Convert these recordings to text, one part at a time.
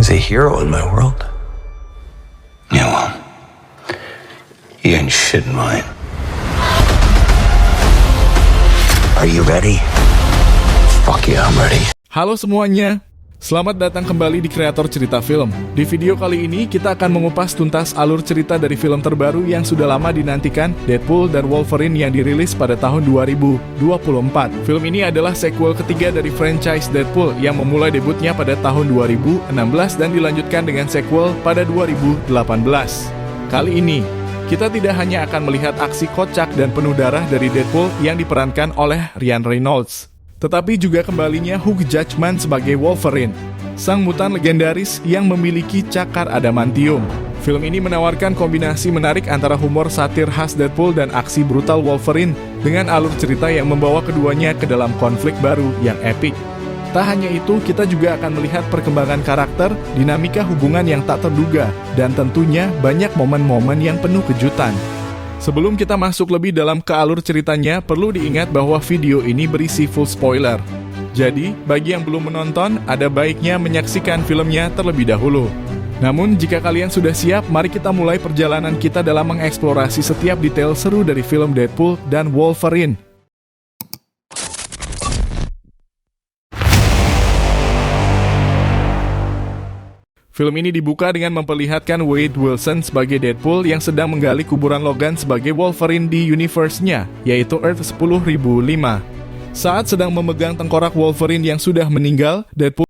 He's a hero in my world. Yeah, well, he ain't shit in mine. Are you ready? Fuck yeah, I'm ready. Halo semuanya, selamat datang kembali di Kreator Cerita Film. Di video kali ini kita akan mengupas tuntas alur cerita dari film terbaru yang sudah lama dinantikan, Deadpool dan Wolverine yang dirilis pada tahun 2024. Film ini adalah sequel ketiga dari franchise Deadpool yang memulai debutnya pada tahun 2016 dan dilanjutkan dengan sequel pada 2018. Kali ini, kita tidak hanya akan melihat aksi kocak dan penuh darah dari Deadpool yang diperankan oleh Ryan Reynolds, tetapi juga kembalinya Hugh Jackman sebagai Wolverine, sang mutan legendaris yang memiliki cakar adamantium. Film ini menawarkan kombinasi menarik antara humor satir khas Deadpool dan aksi brutal Wolverine dengan alur cerita yang membawa keduanya ke dalam konflik baru yang epik. Tak hanya itu, kita juga akan melihat perkembangan karakter, dinamika hubungan yang tak terduga, dan tentunya banyak momen-momen yang penuh kejutan. Sebelum kita masuk lebih dalam ke alur ceritanya, perlu diingat bahwa video ini berisi full spoiler. Jadi, bagi yang belum menonton, ada baiknya menyaksikan filmnya terlebih dahulu. Namun, jika kalian sudah siap, mari kita mulai perjalanan kita dalam mengeksplorasi setiap detail seru dari film Deadpool dan Wolverine. Film ini dibuka dengan memperlihatkan Wade Wilson sebagai Deadpool yang sedang menggali kuburan Logan sebagai Wolverine di universe-nya, yaitu Earth 10.005. Saat sedang memegang tengkorak Wolverine yang sudah meninggal, Deadpool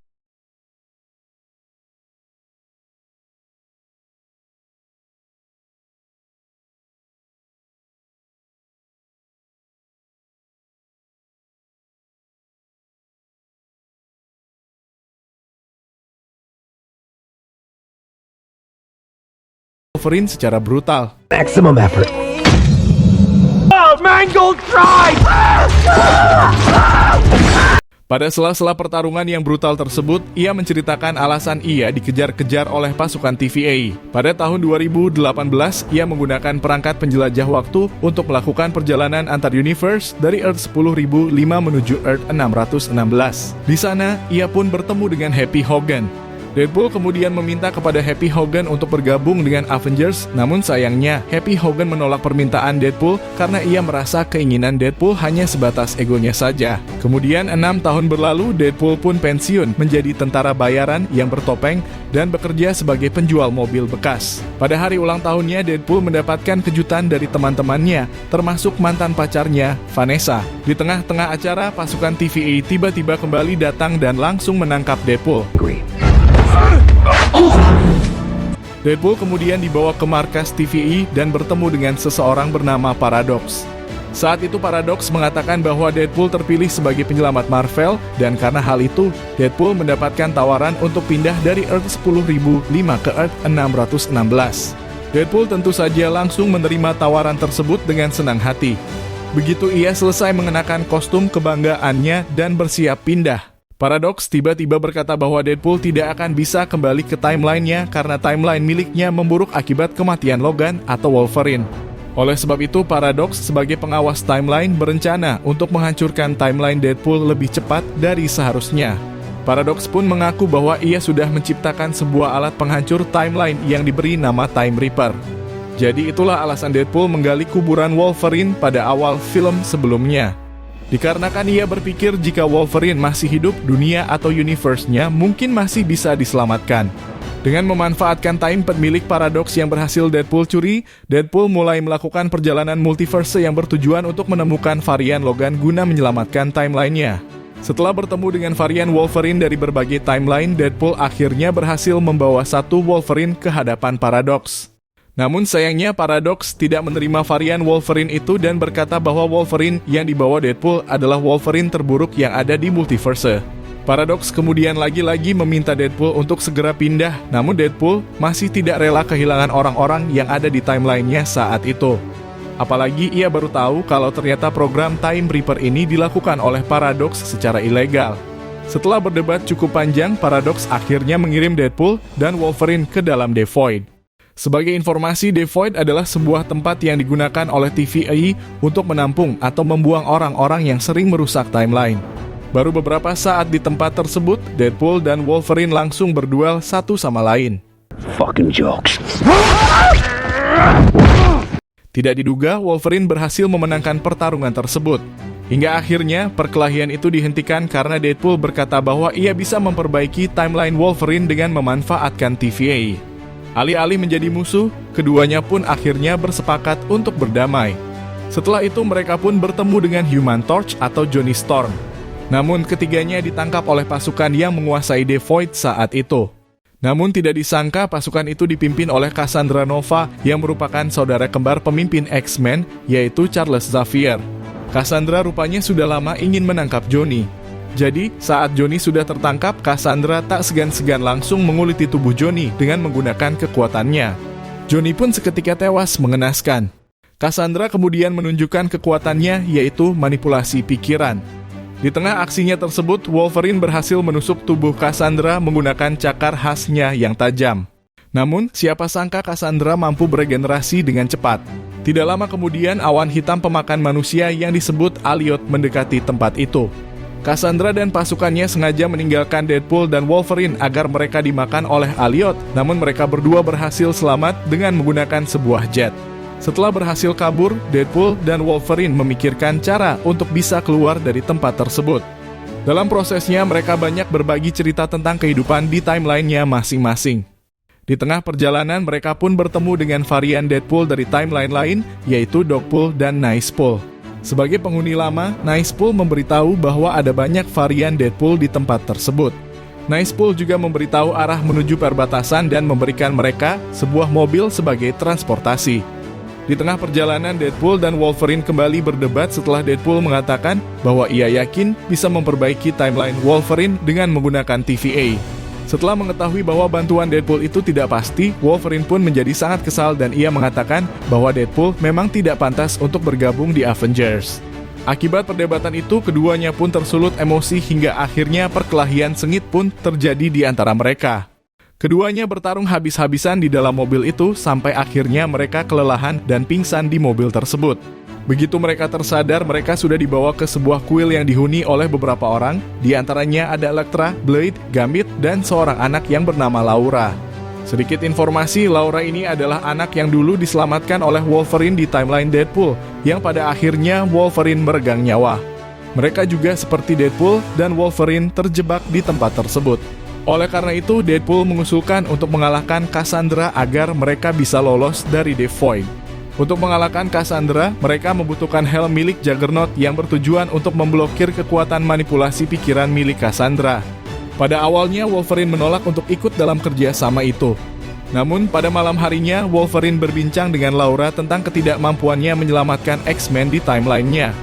secara brutal. Maximum effort. Oh, Mangold Drive! Pada sela-sela pertarungan yang brutal tersebut, ia menceritakan alasan ia dikejar-kejar oleh pasukan TVA. Pada tahun 2018, ia menggunakan perangkat penjelajah waktu untuk melakukan perjalanan antar universe dari Earth 10.005 menuju Earth 616. Di sana, ia pun bertemu dengan Happy Hogan. Deadpool kemudian meminta kepada Happy Hogan untuk bergabung dengan Avengers, namun sayangnya Happy Hogan menolak permintaan Deadpool karena ia merasa keinginan Deadpool hanya sebatas egonya saja. Kemudian 6 tahun berlalu, Deadpool pun pensiun menjadi tentara bayaran yang bertopeng dan bekerja sebagai penjual mobil bekas. Pada hari ulang tahunnya, Deadpool mendapatkan kejutan dari teman-temannya, termasuk mantan pacarnya, Vanessa. Di tengah-tengah acara, pasukan TVA tiba-tiba kembali datang dan langsung menangkap Deadpool. Deadpool kemudian dibawa ke markas TVA dan bertemu dengan seseorang bernama Paradox. Saat itu Paradox mengatakan bahwa Deadpool terpilih sebagai penyelamat Marvel, dan karena hal itu, Deadpool mendapatkan tawaran untuk pindah dari Earth 10.005 ke Earth 616. Deadpool tentu saja langsung menerima tawaran tersebut dengan senang hati. Begitu ia selesai mengenakan kostum kebanggaannya dan bersiap pindah, Paradox tiba-tiba berkata bahwa Deadpool tidak akan bisa kembali ke timeline-nya karena timeline miliknya memburuk akibat kematian Logan atau Wolverine. Oleh sebab itu, Paradox sebagai pengawas timeline berencana untuk menghancurkan timeline Deadpool lebih cepat dari seharusnya. Paradox pun mengaku bahwa ia sudah menciptakan sebuah alat penghancur timeline yang diberi nama Time Reaper. Jadi itulah alasan Deadpool menggali kuburan Wolverine pada awal film sebelumnya. Dikarenakan ia berpikir jika Wolverine masih hidup, dunia atau universe-nya mungkin masih bisa diselamatkan. Dengan memanfaatkan time pad milik Paradox yang berhasil Deadpool curi, Deadpool mulai melakukan perjalanan multiverse yang bertujuan untuk menemukan varian Logan guna menyelamatkan timeline-nya. Setelah bertemu dengan varian Wolverine dari berbagai timeline, Deadpool akhirnya berhasil membawa satu Wolverine ke hadapan Paradox. Namun sayangnya Paradox tidak menerima varian Wolverine itu dan berkata bahwa Wolverine yang dibawa Deadpool adalah Wolverine terburuk yang ada di multiverse. Paradox kemudian lagi-lagi meminta Deadpool untuk segera pindah, namun Deadpool masih tidak rela kehilangan orang-orang yang ada di timeline-nya saat itu. Apalagi ia baru tahu kalau ternyata program Time Reaper ini dilakukan oleh Paradox secara ilegal. Setelah berdebat cukup panjang, Paradox akhirnya mengirim Deadpool dan Wolverine ke dalam The Void. Sebagai informasi, The Void adalah sebuah tempat yang digunakan oleh TVA untuk menampung atau membuang orang-orang yang sering merusak timeline. Baru beberapa saat di tempat tersebut, Deadpool dan Wolverine langsung berduel satu sama lain. Fucking jokes. Tidak diduga, Wolverine berhasil memenangkan pertarungan tersebut. Hingga akhirnya, perkelahian itu dihentikan karena Deadpool berkata bahwa ia bisa memperbaiki timeline Wolverine dengan memanfaatkan TVA. Alih-alih menjadi musuh, keduanya pun akhirnya bersepakat untuk berdamai. Setelah itu, mereka pun bertemu dengan Human Torch atau Johnny Storm. Namun ketiganya ditangkap oleh pasukan yang menguasai The Void saat itu. Namun tidak disangka pasukan itu dipimpin oleh Cassandra Nova yang merupakan saudara kembar pemimpin X-Men, yaitu Charles Xavier. Cassandra rupanya sudah lama ingin menangkap Johnny. Jadi saat Johnny sudah tertangkap, Cassandra tak segan-segan langsung menguliti tubuh Johnny dengan menggunakan kekuatannya. Johnny pun seketika tewas mengenaskan. Cassandra kemudian menunjukkan kekuatannya, yaitu manipulasi pikiran. Di tengah aksinya tersebut, Wolverine berhasil menusuk tubuh Cassandra menggunakan cakar khasnya yang tajam. Namun, siapa sangka Cassandra mampu beregenerasi dengan cepat. Tidak lama kemudian, awan hitam pemakan manusia yang disebut Alioth mendekati tempat itu. Cassandra dan pasukannya sengaja meninggalkan Deadpool dan Wolverine agar mereka dimakan oleh Alioth, namun mereka berdua berhasil selamat dengan menggunakan sebuah jet. Setelah berhasil kabur, Deadpool dan Wolverine memikirkan cara untuk bisa keluar dari tempat tersebut. Dalam prosesnya, mereka banyak berbagi cerita tentang kehidupan di timeline-nya masing-masing. Di tengah perjalanan, mereka pun bertemu dengan varian Deadpool dari timeline lain, yaitu Dogpool dan Nicepool. Sebagai penghuni lama, Nicepool memberitahu bahwa ada banyak varian Deadpool di tempat tersebut. Nicepool juga memberitahu arah menuju perbatasan dan memberikan mereka sebuah mobil sebagai transportasi. Di tengah perjalanan, Deadpool dan Wolverine kembali berdebat setelah Deadpool mengatakan bahwa ia yakin bisa memperbaiki timeline Wolverine dengan menggunakan TVA. Setelah mengetahui bahwa bantuan Deadpool itu tidak pasti, Wolverine pun menjadi sangat kesal dan ia mengatakan bahwa Deadpool memang tidak pantas untuk bergabung di Avengers. Akibat perdebatan itu, keduanya pun tersulut emosi hingga akhirnya perkelahian sengit pun terjadi di antara mereka. Keduanya bertarung habis-habisan di dalam mobil itu sampai akhirnya mereka kelelahan dan pingsan di mobil tersebut. Begitu mereka tersadar, mereka sudah dibawa ke sebuah kuil yang dihuni oleh beberapa orang, di antaranya ada Elektra, Blade, Gambit, dan seorang anak yang bernama Laura. Sedikit informasi, Laura ini adalah anak yang dulu diselamatkan oleh Wolverine di timeline Deadpool, yang pada akhirnya Wolverine meregang nyawa. Mereka juga seperti Deadpool dan Wolverine terjebak di tempat tersebut. Oleh karena itu, Deadpool mengusulkan untuk mengalahkan Cassandra agar mereka bisa lolos dari The Void. Untuk mengalahkan Cassandra, mereka membutuhkan helm milik Juggernaut yang bertujuan untuk memblokir kekuatan manipulasi pikiran milik Cassandra. Pada awalnya, Wolverine menolak untuk ikut dalam kerjasama itu. Namun, pada malam harinya, Wolverine berbincang dengan Laura tentang ketidakmampuannya menyelamatkan X-Men di timeline-nya.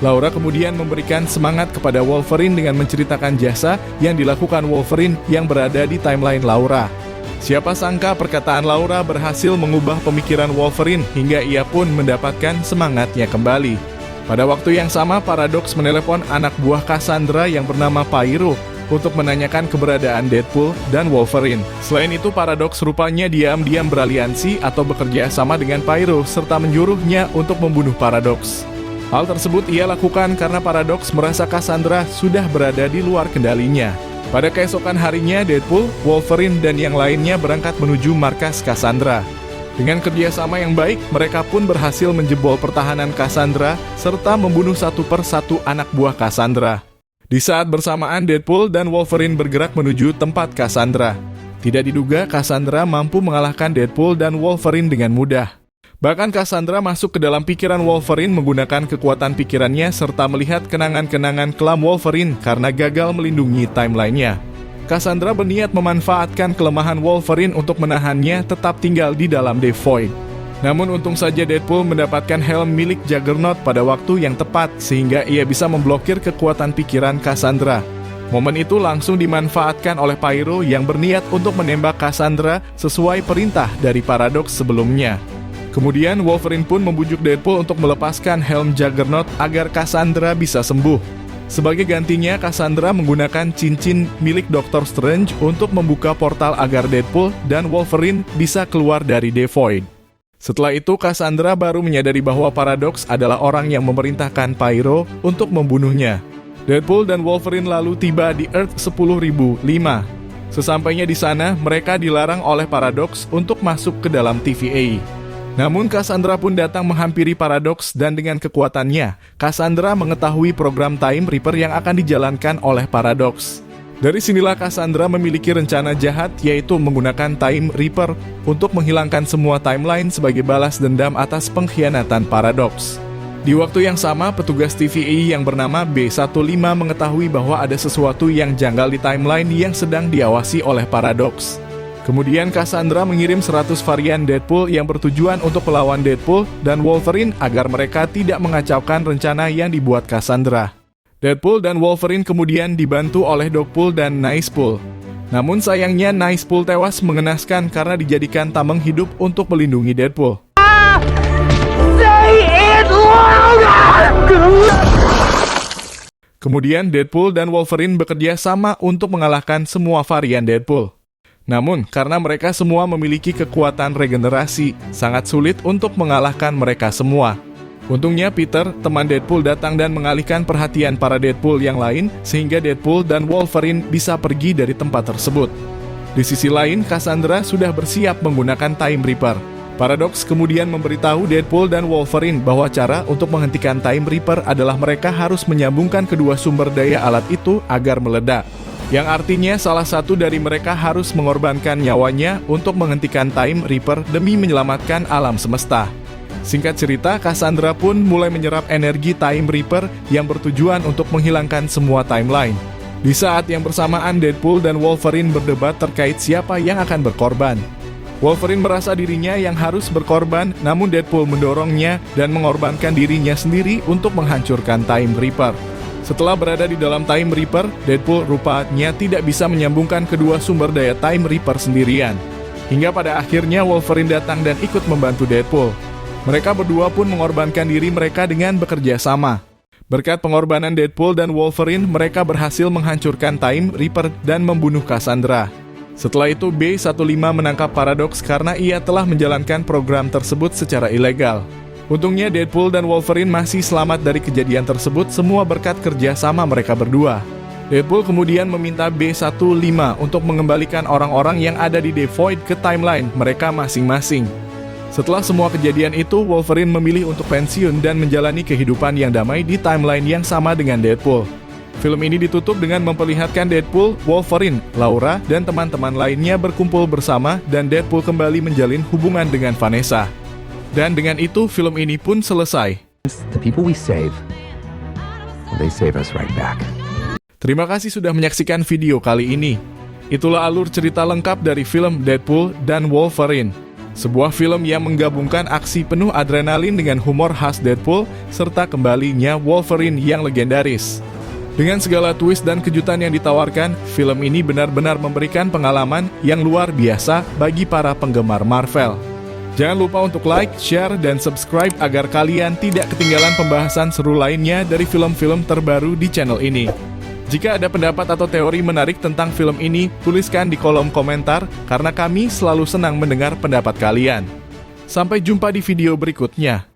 Laura kemudian memberikan semangat kepada Wolverine dengan menceritakan jasa yang dilakukan Wolverine yang berada di timeline Laura. Siapa sangka perkataan Laura berhasil mengubah pemikiran Wolverine hingga ia pun mendapatkan semangatnya kembali. Pada waktu yang sama, Paradox menelepon anak buah Cassandra yang bernama Pyro untuk menanyakan keberadaan Deadpool dan Wolverine. Selain itu, Paradox rupanya diam-diam beraliansi atau bekerja sama dengan Pyro serta menyuruhnya untuk membunuh Paradox. Hal tersebut ia lakukan karena Paradox merasa Cassandra sudah berada di luar kendalinya. Pada keesokan harinya, Deadpool, Wolverine, dan yang lainnya berangkat menuju markas Cassandra. Dengan kerjasama yang baik, mereka pun berhasil menjebol pertahanan Cassandra serta membunuh satu persatu anak buah Cassandra. Di saat bersamaan, Deadpool dan Wolverine bergerak menuju tempat Cassandra. Tidak diduga, Cassandra mampu mengalahkan Deadpool dan Wolverine dengan mudah. Bahkan Cassandra masuk ke dalam pikiran Wolverine menggunakan kekuatan pikirannya serta melihat kenangan-kenangan kelam Wolverine karena gagal melindungi timeline-nya. Cassandra berniat memanfaatkan kelemahan Wolverine untuk menahannya tetap tinggal di dalam The Void. Namun untung saja Deadpool mendapatkan helm milik Juggernaut pada waktu yang tepat sehingga ia bisa memblokir kekuatan pikiran Cassandra. Momen itu langsung dimanfaatkan oleh Pyro yang berniat untuk menembak Cassandra sesuai perintah dari Paradox sebelumnya. Kemudian Wolverine pun membujuk Deadpool untuk melepaskan helm Juggernaut agar Cassandra bisa sembuh. Sebagai gantinya, Cassandra menggunakan cincin milik Dr. Strange untuk membuka portal agar Deadpool dan Wolverine bisa keluar dari The Void. Setelah itu, Cassandra baru menyadari bahwa Paradox adalah orang yang memerintahkan Pyro untuk membunuhnya. Deadpool dan Wolverine lalu tiba di Earth 10.005. Sesampainya di sana, mereka dilarang oleh Paradox untuk masuk ke dalam TVA. Namun Cassandra pun datang menghampiri Paradox dan dengan kekuatannya, Cassandra mengetahui program Time Reaper yang akan dijalankan oleh Paradox. Dari sinilah Cassandra memiliki rencana jahat, yaitu menggunakan Time Reaper untuk menghilangkan semua timeline sebagai balas dendam atas pengkhianatan Paradox. Di waktu yang sama, petugas TVA yang bernama B15 mengetahui bahwa ada sesuatu yang janggal di timeline yang sedang diawasi oleh Paradox. Kemudian Cassandra mengirim 100 varian Deadpool yang bertujuan untuk melawan Deadpool dan Wolverine agar mereka tidak mengacaukan rencana yang dibuat Cassandra. Deadpool dan Wolverine kemudian dibantu oleh Dogpool dan Nicepool. Namun sayangnya Nicepool tewas mengenaskan karena dijadikan tameng hidup untuk melindungi Deadpool. Kemudian Deadpool dan Wolverine bekerja sama untuk mengalahkan semua varian Deadpool. Namun, karena mereka semua memiliki kekuatan regenerasi, sangat sulit untuk mengalahkan mereka semua. Untungnya Peter, teman Deadpool, datang dan mengalihkan perhatian para Deadpool yang lain, sehingga Deadpool dan Wolverine bisa pergi dari tempat tersebut. Di sisi lain, Cassandra sudah bersiap menggunakan Time Reaper. Paradox kemudian memberitahu Deadpool dan Wolverine bahwa cara untuk menghentikan Time Reaper adalah mereka harus menyambungkan kedua sumber daya alat itu agar meledak. Yang artinya salah satu dari mereka harus mengorbankan nyawanya untuk menghentikan Time Reaper demi menyelamatkan alam semesta. Singkat cerita, Cassandra pun mulai menyerap energi Time Reaper yang bertujuan untuk menghilangkan semua timeline. Di saat yang bersamaan, Deadpool dan Wolverine berdebat terkait siapa yang akan berkorban. Wolverine merasa dirinya yang harus berkorban, namun Deadpool mendorongnya dan mengorbankan dirinya sendiri untuk menghancurkan Time Reaper. Setelah berada di dalam Time Reaper, Deadpool rupanya tidak bisa menyambungkan kedua sumber daya Time Reaper sendirian. Hingga pada akhirnya Wolverine datang dan ikut membantu Deadpool. Mereka berdua pun mengorbankan diri mereka dengan bekerja sama. Berkat pengorbanan Deadpool dan Wolverine, mereka berhasil menghancurkan Time Reaper dan membunuh Cassandra. Setelah itu, B15 menangkap Paradox karena ia telah menjalankan program tersebut secara ilegal. Untungnya Deadpool dan Wolverine masih selamat dari kejadian tersebut, semua berkat kerja sama mereka berdua. Deadpool kemudian meminta B15 untuk mengembalikan orang-orang yang ada di The Void ke timeline mereka masing-masing. Setelah semua kejadian itu, Wolverine memilih untuk pensiun dan menjalani kehidupan yang damai di timeline yang sama dengan Deadpool. Film ini ditutup dengan memperlihatkan Deadpool, Wolverine, Laura, dan teman-teman lainnya berkumpul bersama dan Deadpool kembali menjalin hubungan dengan Vanessa. Dan dengan itu, film ini pun selesai. The people we save, they save us right back. Terima kasih sudah menyaksikan video kali ini. Itulah alur cerita lengkap dari film Deadpool dan Wolverine. Sebuah film yang menggabungkan aksi penuh adrenalin dengan humor khas Deadpool, serta kembalinya Wolverine yang legendaris. Dengan segala twist dan kejutan yang ditawarkan, film ini benar-benar memberikan pengalaman yang luar biasa bagi para penggemar Marvel. Jangan lupa untuk like, share, dan subscribe agar kalian tidak ketinggalan pembahasan seru lainnya dari film-film terbaru di channel ini. Jika ada pendapat atau teori menarik tentang film ini, tuliskan di kolom komentar karena kami selalu senang mendengar pendapat kalian. Sampai jumpa di video berikutnya.